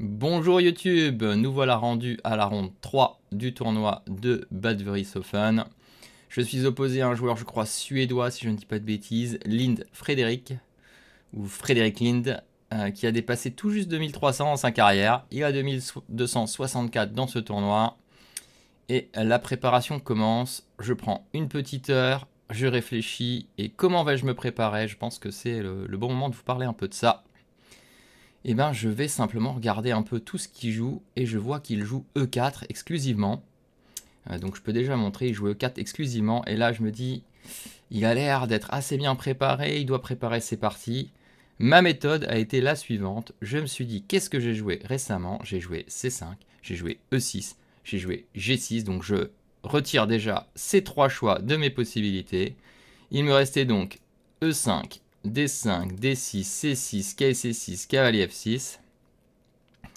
Bonjour YouTube, nous voilà rendus à la ronde 3 du tournoi de Bad Vorisofen. Je suis opposé à un joueur, je crois, suédois, si je ne dis pas de bêtises, Lind Frédéric, ou Frédéric Lind, qui a dépassé tout juste 2300 dans sa carrière. Il a 2264 dans ce tournoi. Et la préparation commence. Je prends une petite heure, je réfléchis. Et comment vais-je me préparer? Je pense que c'est le bon moment de vous parler un peu de ça. Eh ben, je vais simplement regarder un peu tout ce qu'il joue et je vois qu'il joue E4 exclusivement. Donc je peux déjà montrer, il joue E4 exclusivement et là je me dis, il a l'air d'être assez bien préparé, il doit préparer ses parties. Ma méthode a été la suivante, je me suis dit, qu'est-ce que j'ai joué récemment? J'ai joué C5, j'ai joué E6, j'ai joué G6, donc je retire déjà ces trois choix de mes possibilités. Il me restait donc E5, D5, D6, C6, KC6, cavalier F6.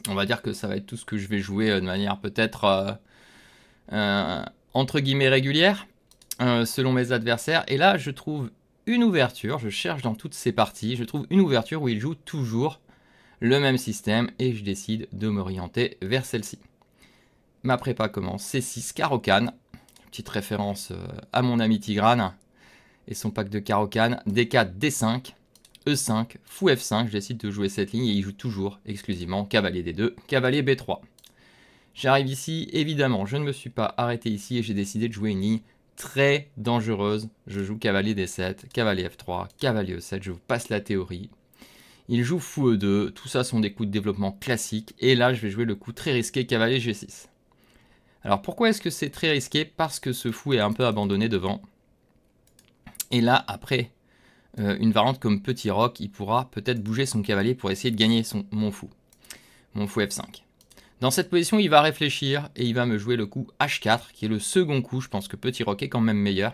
On va dire que ça va être tout ce que je vais jouer de manière peut-être entre guillemets régulière, selon mes adversaires. Et là, je trouve une ouverture, je cherche dans toutes ces parties, je trouve une ouverture où il joue toujours le même système et je décide de m'orienter vers celle-ci. Ma prépa commence C6, Caro-Can, petite référence à mon ami Tigrane et son pack de Caro-Can, D4, D5, E5, Fou F5, je décide de jouer cette ligne et il joue toujours exclusivement cavalier D2, cavalier B3. J'arrive ici, évidemment, je ne me suis pas arrêté ici et j'ai décidé de jouer une ligne très dangereuse. Je joue cavalier D7, cavalier F3, cavalier E7, je vous passe la théorie. Il joue Fou E2, tout ça sont des coups de développement classiques. Et là, je vais jouer le coup très risqué cavalier G6. Alors pourquoi est-ce que c'est très risqué? Parce que ce fou est un peu abandonné devant. Et là, après une variante comme petit roc, il pourra peut-être bouger son cavalier pour essayer de gagner mon fou F5. Dans cette position, il va réfléchir et il va me jouer le coup H4, qui est le second coup. Je pense que petit roc est quand même meilleur.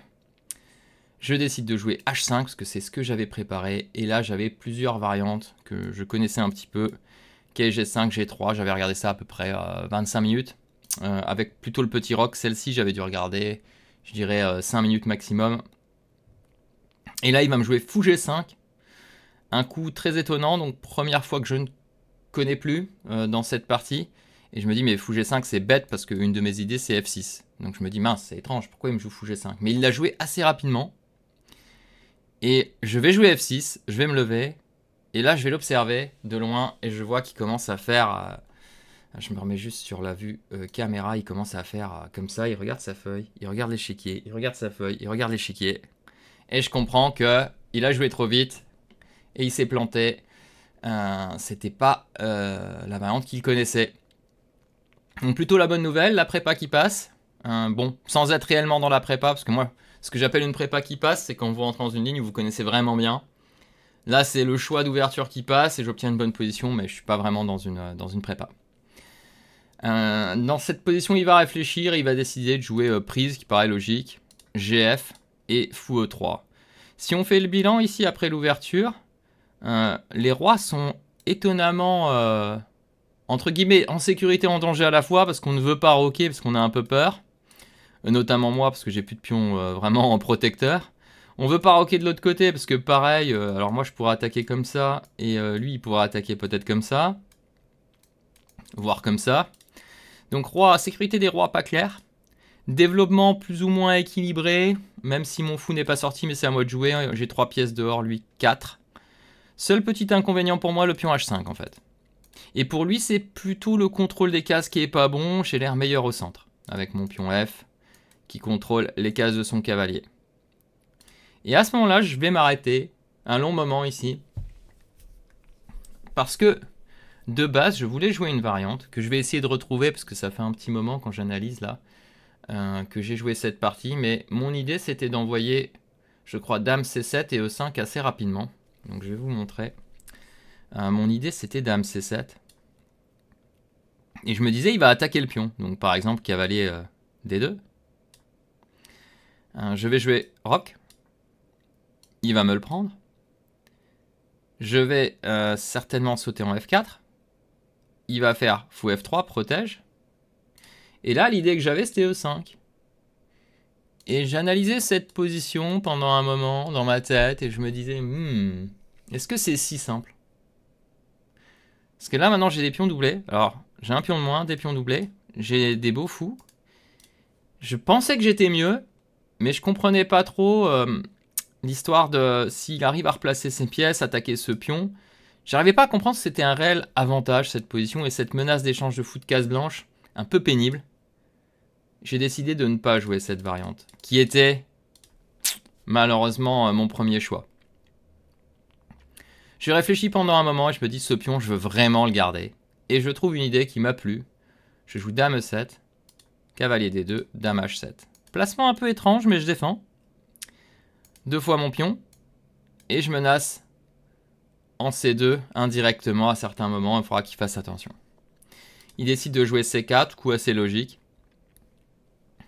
Je décide de jouer H5 parce que c'est ce que j'avais préparé. Et là, j'avais plusieurs variantes que je connaissais un petit peu. G5, G3, j'avais regardé ça à peu près 25 minutes. Avec plutôt le petit roc, celle-ci, j'avais dû regarder, je dirais, 5 minutes maximum. Et là, il va me jouer Fou G5. Un coup très étonnant, donc première fois que je ne connais plus dans cette partie. Et je me dis, mais Fou G5, c'est bête parce qu'une de mes idées, c'est F6. Donc je me dis, mince, c'est étrange, pourquoi il me joue Fou G5? Mais il l'a joué assez rapidement. Et je vais jouer F6, je vais me lever. Et là, je vais l'observer de loin et je vois qu'il commence à faire... je me remets juste sur la vue caméra, il commence à faire comme ça, il regarde sa feuille, il regarde l'échiquier, il regarde sa feuille, il regarde l'échiquier. Et je comprends qu'il a joué trop vite et il s'est planté. C'était pas la variante qu'il connaissait. Donc plutôt la bonne nouvelle, la prépa qui passe. Bon, sans être réellement dans la prépa, parce que moi, ce que j'appelle une prépa qui passe, c'est quand vous rentrez dans une ligne où vous connaissez vraiment bien. Là, c'est le choix d'ouverture qui passe et j'obtiens une bonne position, mais je suis pas vraiment dans une prépa. Dans cette position, il va réfléchir, il va décider de jouer prise, qui paraît logique, GF et Fou E3. Si on fait le bilan ici après l'ouverture, les rois sont étonnamment, entre guillemets, en sécurité, en danger à la fois, parce qu'on ne veut pas roquer, parce qu'on a un peu peur. Notamment moi, parce que j'ai plus de pions vraiment en protecteur. On veut pas roquer de l'autre côté, parce que pareil, alors moi je pourrais attaquer comme ça, et lui il pourrait attaquer peut-être comme ça. Voire comme ça. Donc roi, sécurité des rois pas clair. Développement plus ou moins équilibré, même si mon fou n'est pas sorti, mais c'est à moi de jouer. J'ai 3 pièces dehors, lui 4. Seul petit inconvénient pour moi, le pion H5 en fait. Et pour lui, c'est plutôt le contrôle des cases qui est pas bon. J'ai l'air meilleur au centre, avec mon pion F, qui contrôle les cases de son cavalier. Et à ce moment-là, je vais m'arrêter un long moment ici. Parce que, de base, je voulais jouer une variante, que je vais essayer de retrouver, parce que ça fait un petit moment quand j'analyse là, que j'ai joué cette partie. Mais mon idée, c'était d'envoyer, je crois, Dame C7 et E5 assez rapidement. Donc je vais vous montrer. Mon idée, c'était Dame C7. Et je me disais, il va attaquer le pion. Donc par exemple, cavalier D2. Je vais jouer roc. Il va me le prendre. Je vais certainement sauter en F4. Il va faire Fou F3, protège. Et là, l'idée que j'avais, c'était E5. Et j'analysais cette position pendant un moment dans ma tête et je me disais, est-ce que c'est si simple? Parce que là, maintenant, j'ai des pions doublés. Alors, j'ai un pion de moins, des pions doublés. J'ai des beaux fous. Je pensais que j'étais mieux, mais je comprenais pas trop l'histoire de s'il arrive à replacer ses pièces, attaquer ce pion. J'arrivais pas à comprendre si c'était un réel avantage, cette position, et cette menace d'échange de fous de case blanche, un peu pénible. J'ai décidé de ne pas jouer cette variante, qui était malheureusement mon premier choix. J'ai réfléchi pendant un moment et je me dis, ce pion, je veux vraiment le garder. Et je trouve une idée qui m'a plu. Je joue Dame E7, Cavalier D2, Dame H7. Placement un peu étrange, mais je défends. 2 fois mon pion. Et je menace en C2 indirectement à certains moments. Il faudra qu'il fasse attention. Il décide de jouer C4, coup assez logique.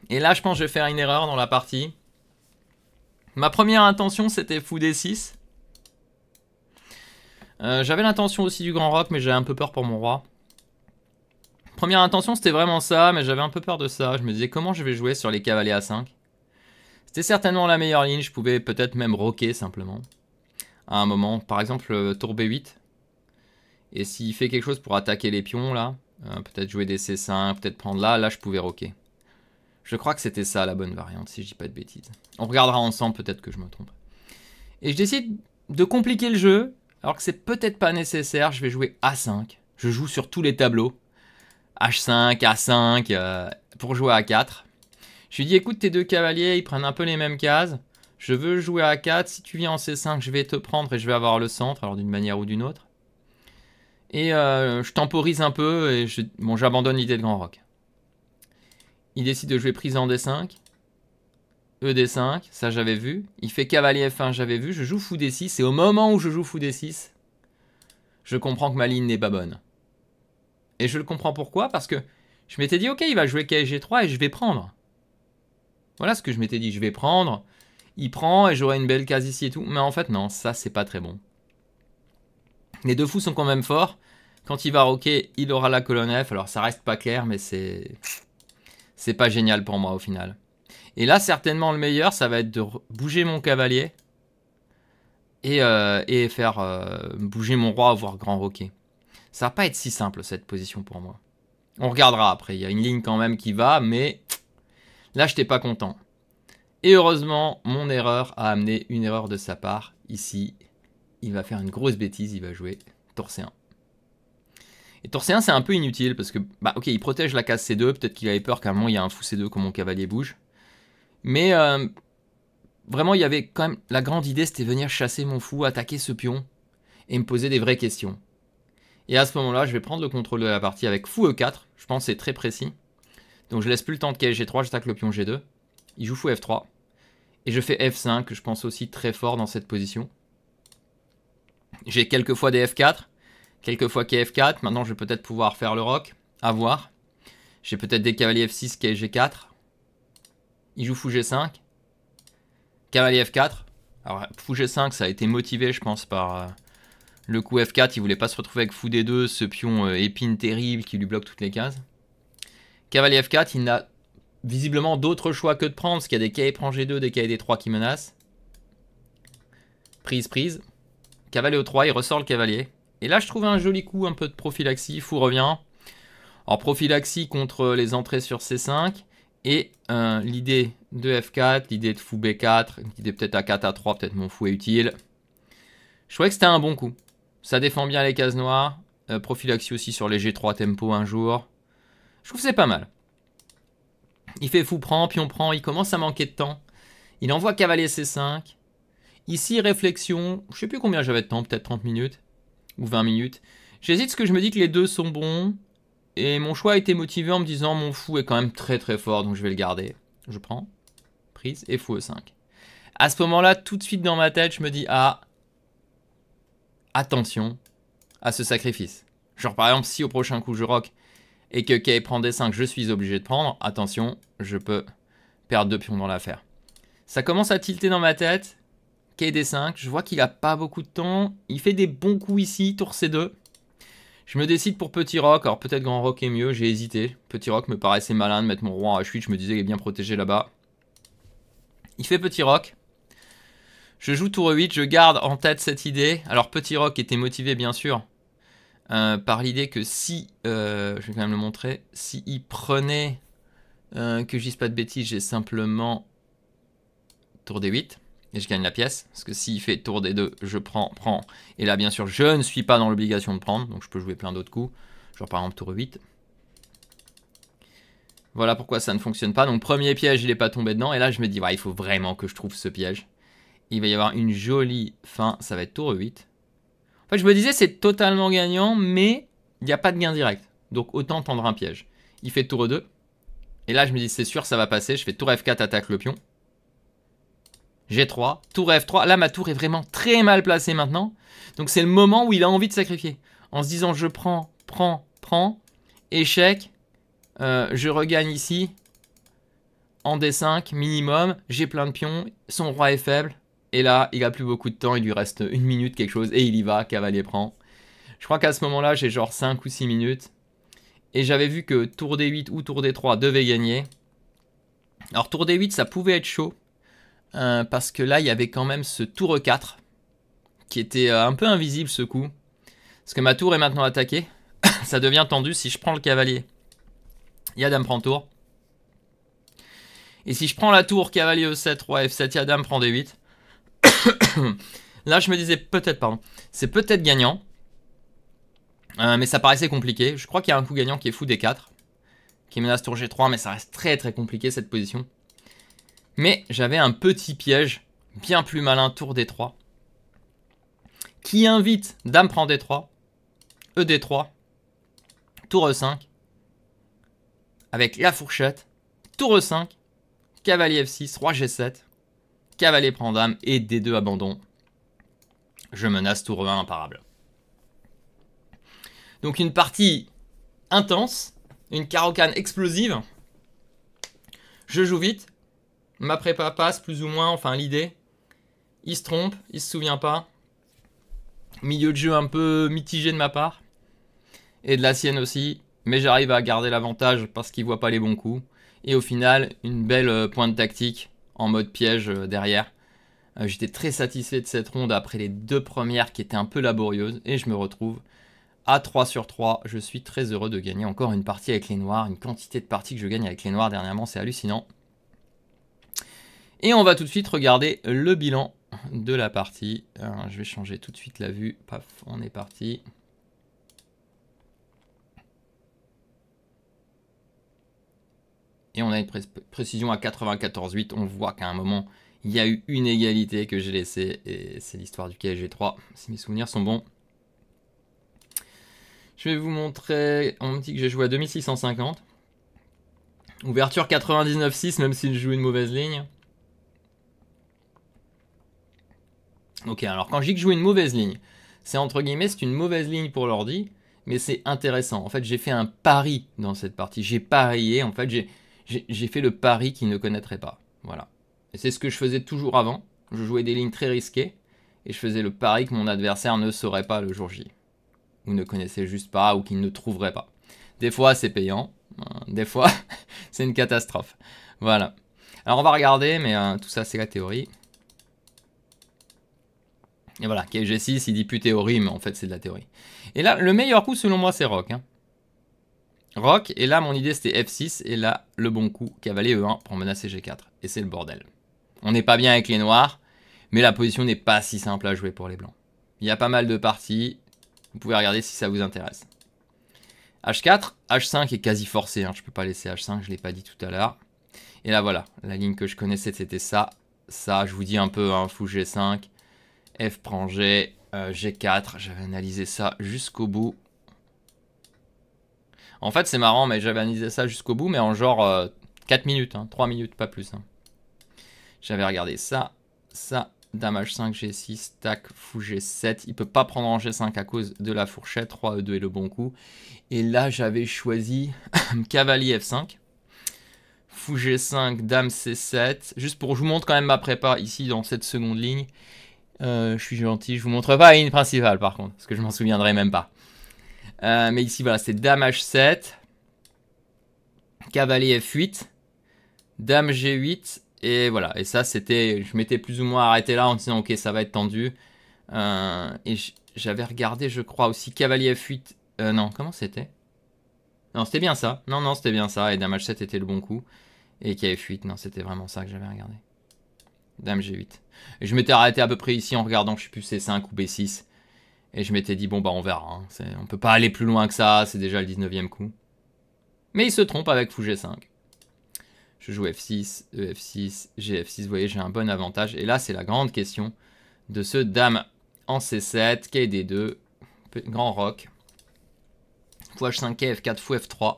Et là, je pense que je vais faire une erreur dans la partie. Ma première intention, c'était fou D6. J'avais l'intention aussi du grand roc, mais j'avais un peu peur pour mon roi. Première intention, c'était vraiment ça, mais j'avais un peu peur de ça. Je me disais, comment je vais jouer sur les cavaliers A5? C'était certainement la meilleure ligne. Je pouvais peut-être même roquer simplement. À un moment, par exemple, tour B8. Et s'il fait quelque chose pour attaquer les pions, là, peut-être jouer des C5, peut-être prendre là, je pouvais roquer. Je crois que c'était ça la bonne variante, si je dis pas de bêtises. On regardera ensemble, peut-être que je me trompe. Et je décide de compliquer le jeu, alors que c'est peut-être pas nécessaire. Je vais jouer A5. Je joue sur tous les tableaux. H5, A5, pour jouer à A4. Je lui dis, écoute, tes 2 cavaliers, ils prennent un peu les mêmes cases. Je veux jouer à A4. Si tu viens en C5, je vais te prendre et je vais avoir le centre, alors d'une manière ou d'une autre. Et je temporise un peu et j'abandonne l'idée de grand roc. Il décide de jouer prise en D5. ED5, ça j'avais vu. Il fait cavalier F1, j'avais vu. Je joue fou D6 et au moment où je joue fou D6, je comprends que ma ligne n'est pas bonne. Et je le comprends pourquoi, parce que je m'étais dit, ok, il va jouer KG3 et je vais prendre. Voilà ce que je m'étais dit, je vais prendre. Il prend et j'aurai une belle case ici et tout. Mais en fait, non, ça c'est pas très bon. Les 2 fous sont quand même forts. Quand il va roquer, il aura la colonne F. Alors ça reste pas clair, mais c'est pas génial pour moi au final. Et là, certainement le meilleur, ça va être de bouger mon cavalier et faire bouger mon roi, voire grand roquet. Ça va pas être si simple cette position pour moi. On regardera après, il y a une ligne quand même qui va, mais là, je n'étais pas content. Et heureusement, mon erreur a amené une erreur de sa part. Ici, il va faire une grosse bêtise, il va jouer tour C1. Et tour C1, c'est un peu inutile parce que, ok, il protège la case C2, peut-être qu'il avait peur qu'à un moment, il y a un fou C2 quand mon cavalier bouge. Mais vraiment, il y avait quand même, la grande idée, c'était venir chasser mon fou, attaquer ce pion et me poser des vraies questions. Et à ce moment-là, je vais prendre le contrôle de la partie avec fou E4. Je pense que c'est très précis. Donc je laisse plus le temps de KG3, j'attaque le pion G2. Il joue fou F3. Et je fais F5, que je pense aussi très fort dans cette position. J'ai quelques fois des F4, quelques fois KF4. Maintenant, je vais peut-être pouvoir faire le roc. À voir. J'ai peut-être des cavaliers F6, KG4. Il joue fou G5. Cavalier F4. Alors, fou G5, ça a été motivé, je pense, par le coup F4. Il voulait pas se retrouver avec fou D2, ce pion épine terrible qui lui bloque toutes les cases. Cavalier F4, il n'a visiblement d'autres choix que de prendre, parce qu'il y a des KE prend G2, des KE D3 qui menacent. Prise, prise. Cavalier E3, il ressort le cavalier. Et là, je trouve un joli coup, un peu de prophylaxie. Fou revient. Alors, prophylaxie contre les entrées sur C5. Et l'idée de F4, l'idée de fou B4, l'idée peut-être A4, A3, peut-être mon fou est utile. Je trouvais que c'était un bon coup. Ça défend bien les cases noires. Prophylaxie aussi sur les G3 tempo un jour. Je trouve que c'est pas mal. Il fait fou prend, pion prend, il commence à manquer de temps. Il envoie cavalier C5. Ici, réflexion. Je sais plus combien j'avais de temps, peut-être 30 minutes. Ou 20 minutes. J'hésite parce que je me dis que les deux sont bons. Et mon choix a été motivé en me disant mon fou est quand même très très fort, donc je vais le garder. Je prends. Prise et fou E5. À ce moment-là, tout de suite dans ma tête, je me dis attention à ce sacrifice. Genre par exemple, si au prochain coup je rock et que Kay prend D5, je suis obligé de prendre. Attention, je peux perdre 2 pions dans l'affaire. Ça commence à tilter dans ma tête. Kay D5, je vois qu'il a pas beaucoup de temps. Il fait des bons coups ici, tour C2. Je me décide pour petit roc. Alors peut-être grand roc est mieux, j'ai hésité. Petit roc me paraissait malin de mettre mon roi en H8. Je me disais qu'il est bien protégé là-bas. Il fait petit roc. Je joue tour E8, je garde en tête cette idée. Alors petit roc était motivé bien sûr par l'idée que si, je vais quand même le montrer, si il prenait, que je dise pas de bêtises, j'ai simplement tour des 8 et je gagne la pièce. Parce que s'il fait tour des 2, je prends. Et là, bien sûr, je ne suis pas dans l'obligation de prendre, donc je peux jouer plein d'autres coups. Genre par exemple tour 8. Voilà pourquoi ça ne fonctionne pas. Donc premier piège, il n'est pas tombé dedans. Et là, je me dis, ouais, il faut vraiment que je trouve ce piège. Il va y avoir une jolie fin. Ça va être tour 8. En fait, je me disais, c'est totalement gagnant, mais il n'y a pas de gain direct. Donc autant tendre un piège. Il fait tour 2. Et là, je me dis, c'est sûr, ça va passer. Je fais tour F4, attaque le pion. G3, tour F3. Là, ma tour est vraiment très mal placée maintenant. Donc c'est le moment où il a envie de sacrifier. En se disant, je prends. Échec. Je regagne ici. En D5, minimum. J'ai plein de pions. Son roi est faible. Et là, il a plus beaucoup de temps. Il lui reste 1 minute, quelque chose. Et il y va. Cavalier prend. Je crois qu'à ce moment-là, j'ai genre 5 ou 6 minutes. Et j'avais vu que tour D8 ou tour D3 devait gagner. Alors tour D8, ça pouvait être chaud. Parce que là, il y avait quand même ce tour E4. Qui était un peu invisible ce coup. Parce que ma tour est maintenant attaquée. Ça devient tendu. Si je prends le cavalier, il y a dame prend tour. Et si je prends la tour, cavalier E7, roi F7, il y a dame prend D8. Là, je me disais peut-être, pardon, c'est peut-être gagnant. Mais ça paraissait compliqué. Je crois qu'il y a un coup gagnant qui est fou D4. Qui menace tour G3, mais ça reste très très compliqué cette position. Mais j'avais un petit piège, bien plus malin, tour D3. Qui invite dame prend D3, ED3, tour E5. Avec la fourchette, tour E5, cavalier F6, roi G7, cavalier prend dame et D2 abandon. Je menace tour E1 imparable. Donc une partie intense, une carocane explosive. Je joue vite, ma prépa passe plus ou moins, enfin l'idée. Il se trompe, il se souvient pas. Milieu de jeu un peu mitigé de ma part. Et de la sienne aussi. Mais j'arrive à garder l'avantage parce qu'il voit pas les bons coups. Et au final, une belle pointe tactique en mode piège derrière. J'étais très satisfait de cette ronde après les 2 premières qui étaient un peu laborieuses. Et je me retrouve à 3 sur 3. Je suis très heureux de gagner encore une partie avec les noirs. Une quantité de parties que je gagne avec les noirs dernièrement, c'est hallucinant. Et on va tout de suite regarder le bilan de la partie. Alors, je vais changer tout de suite la vue. Paf, on est parti. Et on a une précision à 94,8. On voit qu'à un moment, il y a eu une égalité que j'ai laissée. Et c'est l'histoire du KSG3, si mes souvenirs sont bons. Je vais vous montrer. On me dit que j'ai joué à 2650. Ouverture 99,6, même s'il joue une mauvaise ligne. Ok, alors quand je dis que je joue une mauvaise ligne, c'est entre guillemets, c'est une mauvaise ligne pour l'ordi, mais c'est intéressant. En fait, j'ai fait un pari dans cette partie. J'ai parié, en fait, j'ai fait le pari qu'il ne connaîtrait pas. Voilà. Et c'est ce que je faisais toujours avant. Je jouais des lignes très risquées, et je faisais le pari que mon adversaire ne saurait pas le jour J. Ou ne connaissait juste pas, ou qu'il ne trouverait pas. Des fois, c'est payant. Des fois, c'est une catastrophe. Voilà. Alors, on va regarder, mais tout ça, c'est la théorie. Et voilà, KG6, il dit plus théorie, mais en fait, c'est de la théorie. Et là, le meilleur coup, selon moi, c'est Rock. Hein. Rock, et là, mon idée, c'était F6, et là, le bon coup, cavalier E1 pour menacer G4. Et c'est le bordel. On n'est pas bien avec les noirs, mais la position n'est pas si simple à jouer pour les blancs. Il y a pas mal de parties. Vous pouvez regarder si ça vous intéresse. H4, H5 est quasi forcé. Hein. Je ne peux pas laisser H5, je ne l'ai pas dit tout à l'heure. Et là, voilà. La ligne que je connaissais, c'était ça. Ça, je vous dis un peu, hein, fou G5. F prend G, G4. J'avais analysé ça jusqu'au bout. En fait, c'est marrant, mais j'avais analysé ça jusqu'au bout, mais en genre 4 minutes. Hein, 3 minutes, pas plus. Hein. J'avais regardé ça, ça. Dame H5, G6, tac, fou G7. Il peut pas prendre en G5 à cause de la fourchette. Roi E2 est le bon coup. Et là, j'avais choisi cavalier F5. Fou G5, dame C7. Juste pour, je vous montre quand même ma prépa ici dans cette seconde ligne. Je suis gentil, je vous montre pas la ligne principale par contre, parce que je m'en souviendrai même pas. Mais ici, voilà, c'est dame H7. Cavalier F8. Dame G8. Et voilà, et ça c'était, je m'étais plus ou moins arrêté là en disant ok ça va être tendu. Et J'avais regardé, je crois, aussi cavalier F8. Non, comment c'était? Non, c'était bien ça. Non, c'était bien ça. Et dame H7 était le bon coup. Et qui F8, non, c'était vraiment ça que j'avais regardé. Dame G8. Et je m'étais arrêté à peu près ici en regardant, je sais plus, C5 ou B6. Et je m'étais dit, bon, bah on verra. Hein. On peut pas aller plus loin que ça, c'est déjà le 19e coup. Mais il se trompe avec fou G5. Je joue F6, EF6, GF6. Vous voyez, j'ai un bon avantage. Et là, c'est la grande question de ce dame en C7, quai D2, grand roc. Fou H5, quai F4, fou F3.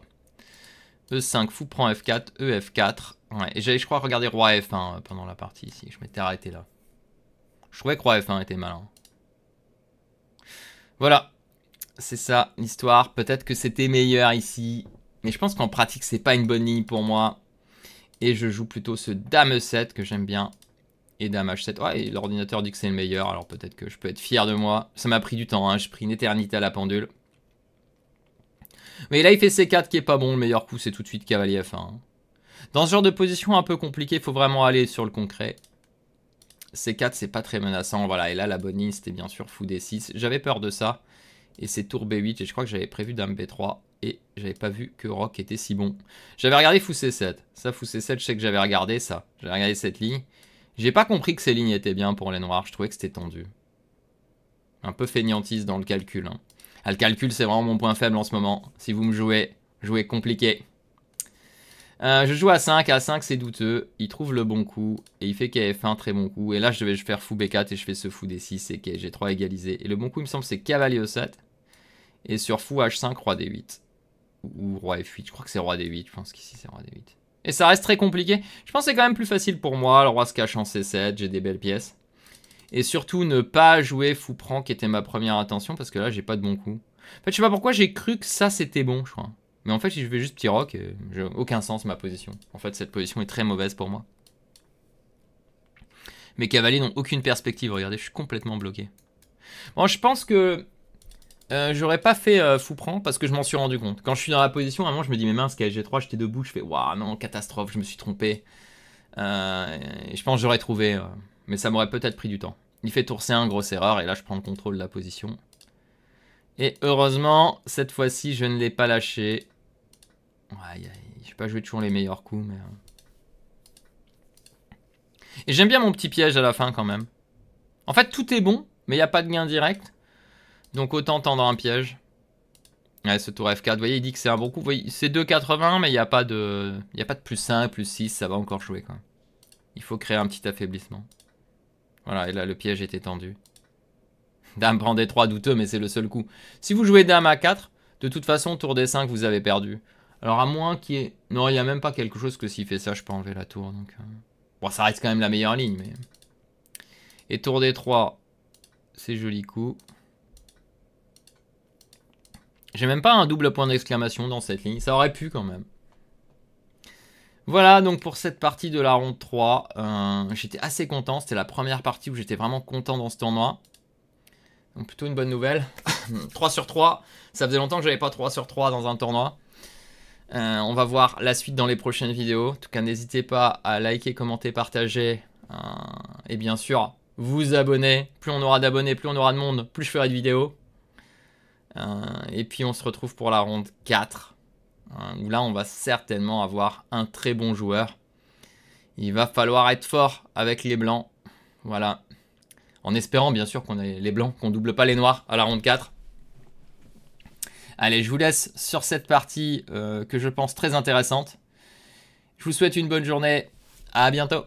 E5, fou prend F4, EF4. Ouais, et j'allais, je crois, regarder roi F1 pendant la partie ici. Je m'étais arrêté là. Je trouvais que roi F1 était malin. Voilà. C'est ça, l'histoire. Peut-être que c'était meilleur ici. Mais je pense qu'en pratique, c'est pas une bonne ligne pour moi. Et je joue plutôt ce dame E7 que j'aime bien. Et dame H7. Ouais, et l'ordinateur dit que c'est le meilleur. Alors peut-être que je peux être fier de moi. Ça m'a pris du temps, hein. J'ai pris une éternité à la pendule. Mais là, il fait C4 qui est pas bon. Le meilleur coup, c'est tout de suite cavalier F1. Dans ce genre de position un peu compliqué, il faut vraiment aller sur le concret. C4, c'est pas très menaçant. Voilà, et là, la bonne ligne, c'était bien sûr fou D6. J'avais peur de ça. Et c'est tour B8. Et je crois que j'avais prévu dame B3. Et j'avais pas vu que roc était si bon. J'avais regardé fou C7. Ça, fou C7, je sais que j'avais regardé ça. J'avais regardé cette ligne. J'ai pas compris que ces lignes étaient bien pour les noirs. Je trouvais que c'était tendu. Un peu fainéantiste dans le calcul. Hein. Ah, le calcul, c'est vraiment mon point faible en ce moment. Si vous me jouez compliqué. Je joue à 5. À 5, c'est douteux. Il trouve le bon coup. Et il fait KF1, très bon coup. Et là, je vais faire fou B4 et je fais ce fou D6 et G3 égalisé. Et le bon coup, il me semble, c'est cavalier E7. Et sur fou H5, roi D8. Ou roi F8. Je crois que c'est roi D8. Je pense qu'ici, c'est roi D8. Et ça reste très compliqué. Je pense que c'est quand même plus facile pour moi. Le roi se cache en C7. J'ai des belles pièces. Et surtout, ne pas jouer fou prend, qui était ma première intention. Parce que là, j'ai pas de bon coup. En fait, je sais pas pourquoi j'ai cru que ça, c'était bon, je crois. Mais en fait, si je fais juste petit roc, j'ai aucun sens ma position. En fait, cette position est très mauvaise pour moi. Mes cavaliers n'ont aucune perspective. Regardez, je suis complètement bloqué. Bon, je pense que j'aurais pas fait fou prend parce que je m'en suis rendu compte. Quand je suis dans la position, à un moment, je me dis, mais mince, KG3, j'étais debout. Je fais, waouh, non, catastrophe, je me suis trompé. Et je pense que j'aurais trouvé, mais ça m'aurait peut-être pris du temps. Il fait tour C1, grosse erreur, et là, je prends le contrôle de la position. Et heureusement, cette fois-ci, je ne l'ai pas lâché. Ouais, je vais pas jouer toujours les meilleurs coups, mais... Et j'aime bien mon petit piège à la fin, quand même. En fait, tout est bon, mais il n'y a pas de gain direct. Donc autant tendre un piège. Ouais, ce tour F4, vous voyez, il dit que c'est un bon coup. C'est 2,80, mais il n'y a pas de... Il n'y a pas de plus 5, plus 6, ça va encore jouer, quoi. Il faut créer un petit affaiblissement. Voilà, et là, le piège était tendu. Dame prend D3, douteux, mais c'est le seul coup. Si vous jouez dame A4, de toute façon, tour D5, vous avez perdu. Alors, à moins qu'il y ait... Non, il n'y a même pas quelque chose que s'il fait ça, je peux enlever la tour. Donc, bon, ça reste quand même la meilleure ligne, mais... Et tour D3, c'est joli coup. J'ai même pas un double point d'exclamation dans cette ligne. Ça aurait pu, quand même. Voilà, donc pour cette partie de la ronde 3, j'étais assez content. C'était la première partie où j'étais vraiment content dans ce tournoi. Donc plutôt une bonne nouvelle. 3 sur 3. Ça faisait longtemps que j'avais pas 3 sur 3 dans un tournoi. On va voir la suite dans les prochaines vidéos. En tout cas, n'hésitez pas à liker, commenter, partager. Et bien sûr, vous abonner. Plus on aura d'abonnés, plus on aura de monde, plus je ferai de vidéos. Et puis on se retrouve pour la ronde 4. Où là, on va certainement avoir un très bon joueur. Il va falloir être fort avec les blancs. Voilà. En espérant bien sûr qu'on ait les blancs, qu'on double pas les noirs à la ronde 4. Allez, je vous laisse sur cette partie que je pense très intéressante. Je vous souhaite une bonne journée. À bientôt.